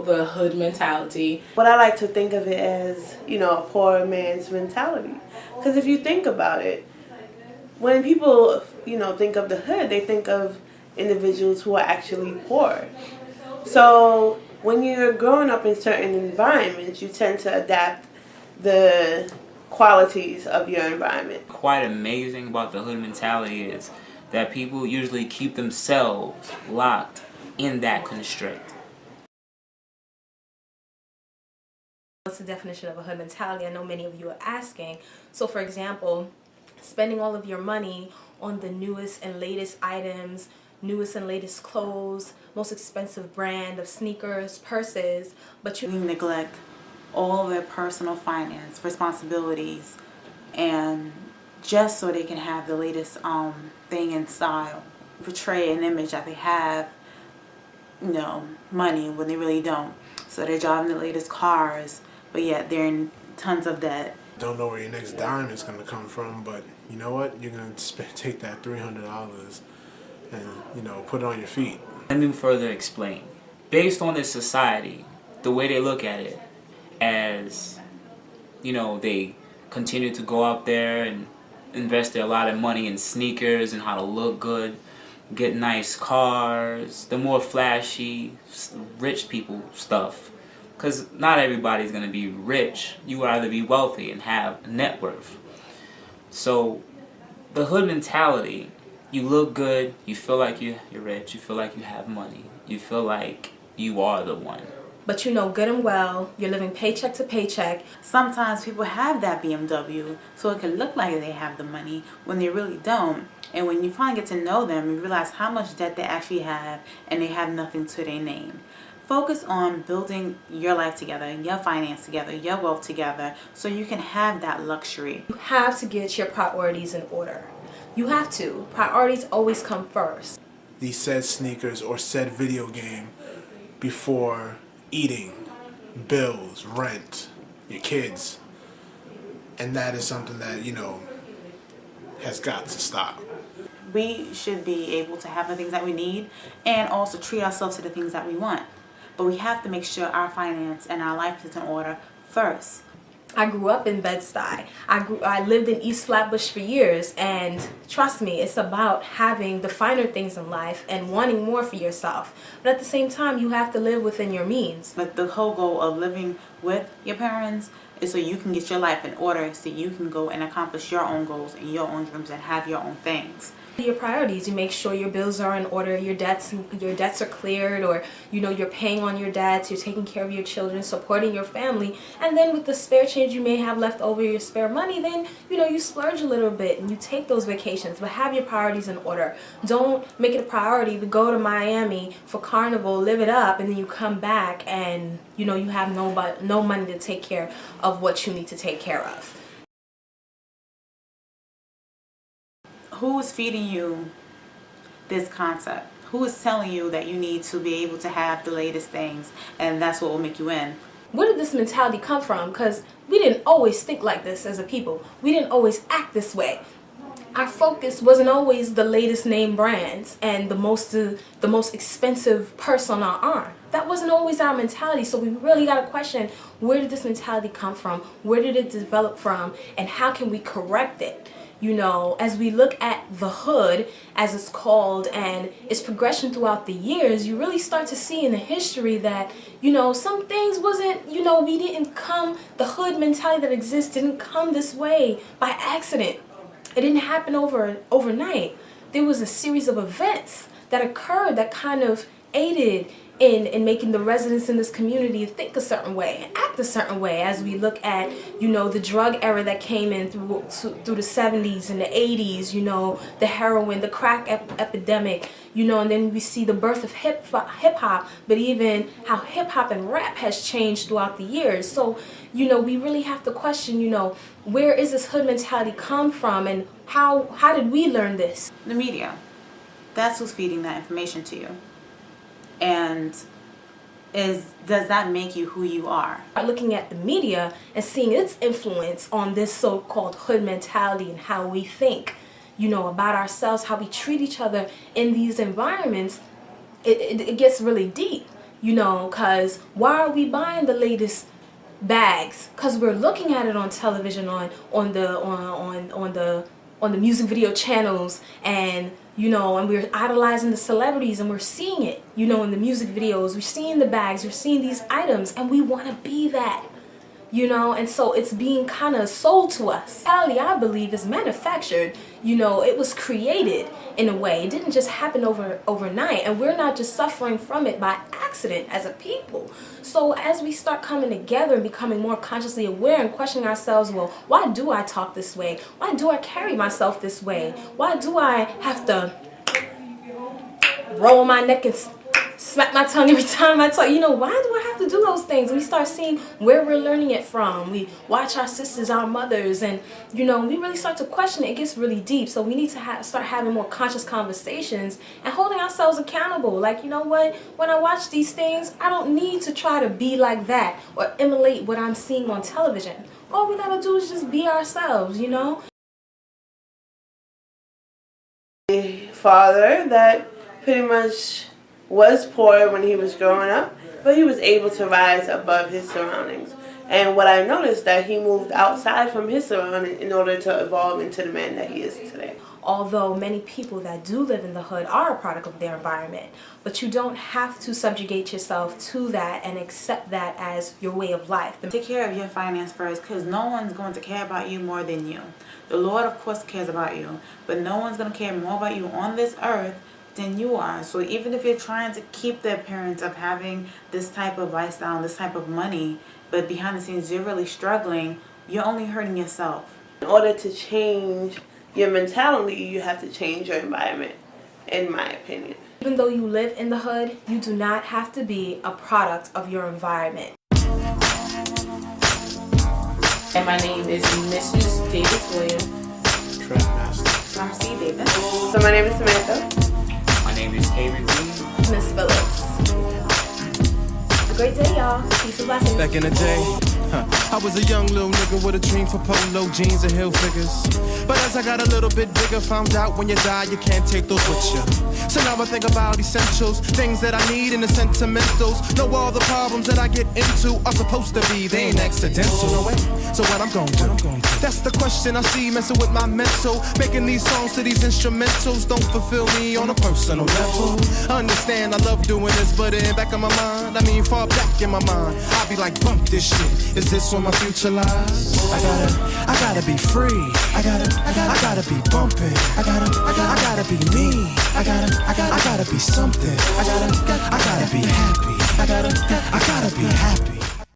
the hood mentality. But I like to think of it as, a poor man's mentality. Because if you think about it, when people, think of the hood, they think of individuals who are actually poor. So when you're growing up in certain environments, you tend to adapt the qualities of your environment. Quite amazing about the hood mentality is that people usually keep themselves locked in that constraint. What's the definition of a hood mentality? I know many of you are asking. So for example, spending all of your money on the newest and latest items, newest and latest clothes, most expensive brand of sneakers, purses, but you neglect all their personal finance responsibilities, and just so they can have the latest thing in style, portray an image that they have, money when they really don't. So they're driving the latest cars, but yet they're in tons of debt. Don't know where your next dime is going to come from, but you know what? You're going to take that $300 and, put it on your feet. Let me further explain. Based on this society, the way they look at it, as, they continue to go out there and invest a lot of money in sneakers and how to look good, get nice cars, the more flashy, rich people stuff. Because not everybody's going to be rich. You either be wealthy and have net worth. So the hood mentality, you look good, you feel like you're rich, you feel like you have money, you feel like you are the one. But good and well, you're living paycheck to paycheck. Sometimes people have that BMW, so it can look like they have the money when they really don't. And when you finally get to know them, you realize how much debt they actually have, and they have nothing to their name. Focus on building your life together, your finance together, your wealth together, so you can have that luxury. You have to get your priorities in order. You have to. Priorities always come first. These said sneakers or said video game before eating, bills, rent, your kids. And that is something that, has got to stop. We should be able to have the things that we need and also treat ourselves to the things that we want. But we have to make sure our finance and our life is in order first. I grew up in Bed-Stuy. I lived in East Flatbush for years, and trust me, it's about having the finer things in life and wanting more for yourself. But at the same time, you have to live within your means. But the whole goal of living with your parents is so you can get your life in order, so you can go and accomplish your own goals and your own dreams and have your own things. Your priorities, you make sure your bills are in order, your debts are cleared, or you're paying on your debts, you're taking care of your children, supporting your family, and then with the spare change you may have left over, your spare money, then you splurge a little bit and you take those vacations. But have your priorities in order. Don't make it a priority to go to Miami for Carnival, live it up, and then you come back and you have no money to take care of what you need to take care of. Who is feeding you this concept? Who is telling you that you need to be able to have the latest things and that's what will make you in? Where did this mentality come from? Because we didn't always think like this as a people. We didn't always act this way. Our focus wasn't always the latest name brands and the most expensive purse on our arm. That wasn't always our mentality. So we really got to question, where did this mentality come from? Where did it develop from? And how can we correct it? As we look at the hood, as it's called, and its progression throughout the years, you really start to see in the history that, some things wasn't, we didn't come, the hood mentality that exists didn't come this way by accident. It didn't happen overnight. There was a series of events that occurred that kind of aided in making the residents in this community think a certain way and act a certain way, as we look at, the drug era that came in through the 70s and the 80s, the heroin, the crack epidemic, and then we see the birth of hip hop, but even how hip hop and rap has changed throughout the years. So, we really have to question, where is this hood mentality come from, and how did we learn this? The media. That's who's feeding that information to you. And does that make you who you are? Looking at the media and seeing its influence on this so-called hood mentality and how we think, about ourselves, how we treat each other in these environments, it gets really deep. You know, because why are we buying the latest bags? Because we're looking at it on television, on the music video channels, and you know, and we're idolizing the celebrities, and we're seeing it, you know, in the music videos. We're seeing the bags, we're seeing these items, and we want to be that. You know, and so it's being kind of sold to us. Reality, I believe, is manufactured. You know, it was created in a way. It didn't just happen overnight, and we're not just suffering from it by accident as a people. So as we start coming together and becoming more consciously aware and questioning ourselves, well, why do I talk this way? Why do I carry myself this way? Why do I have to roll my neck and smack my tongue every time I talk? You know, why do I have to do those things? We start seeing where we're learning it from. We watch our sisters, our mothers, and you know, we really start to question it. It gets really deep. So we need to start having more conscious conversations and holding ourselves accountable. Like, you know what? When I watch these things, I don't need to try to be like that or emulate what I'm seeing on television. All we gotta do is just be ourselves, you know? A father that pretty much was poor when he was growing up, but he was able to rise above his surroundings. And what I noticed, that he moved outside from his surroundings in order to evolve into the man that he is today. Although many people that do live in the hood are a product of their environment, but you don't have to subjugate yourself to that and accept that as your way of life. Take care of your finance first, because no one's going to care about you more than you. The Lord, of course, cares about you, but no one's going to care more about you on this earth than you are. So even if you're trying to keep the appearance of having this type of lifestyle, this type of money, but behind the scenes you're really struggling, you're only hurting yourself. In order to change your mentality, you have to change your environment, in my opinion. Even though you live in the hood, you do not have to be a product of your environment. And my name is Mrs. Davis Williams. Trap master. So I'm C. Davis. So my name is Samantha. My name is Avery Green. Miss Phillips. Have a great day, y'all. Peace and blessings. Back in the day, I was a young little nigga with a dream for polo jeans and heel figures. But as I got a little bit bigger, found out when you die, you can't take those with you. So now I think about essentials, things that I need in the sentimentals. Know all the problems that I get into are supposed to be, they ain't accidental. No way. So what I'm gonna do? That's the question I see messing with my mental. Making these songs to these instrumentals don't fulfill me on a personal level. Understand I love doing this, but in the back of my mind, I mean far back in my mind, I'll be like, bump this shit. Is this where my future lies? I gotta be free. I gotta be bumping. I gotta be me. I gotta be something. I gotta be happy. I gotta be happy.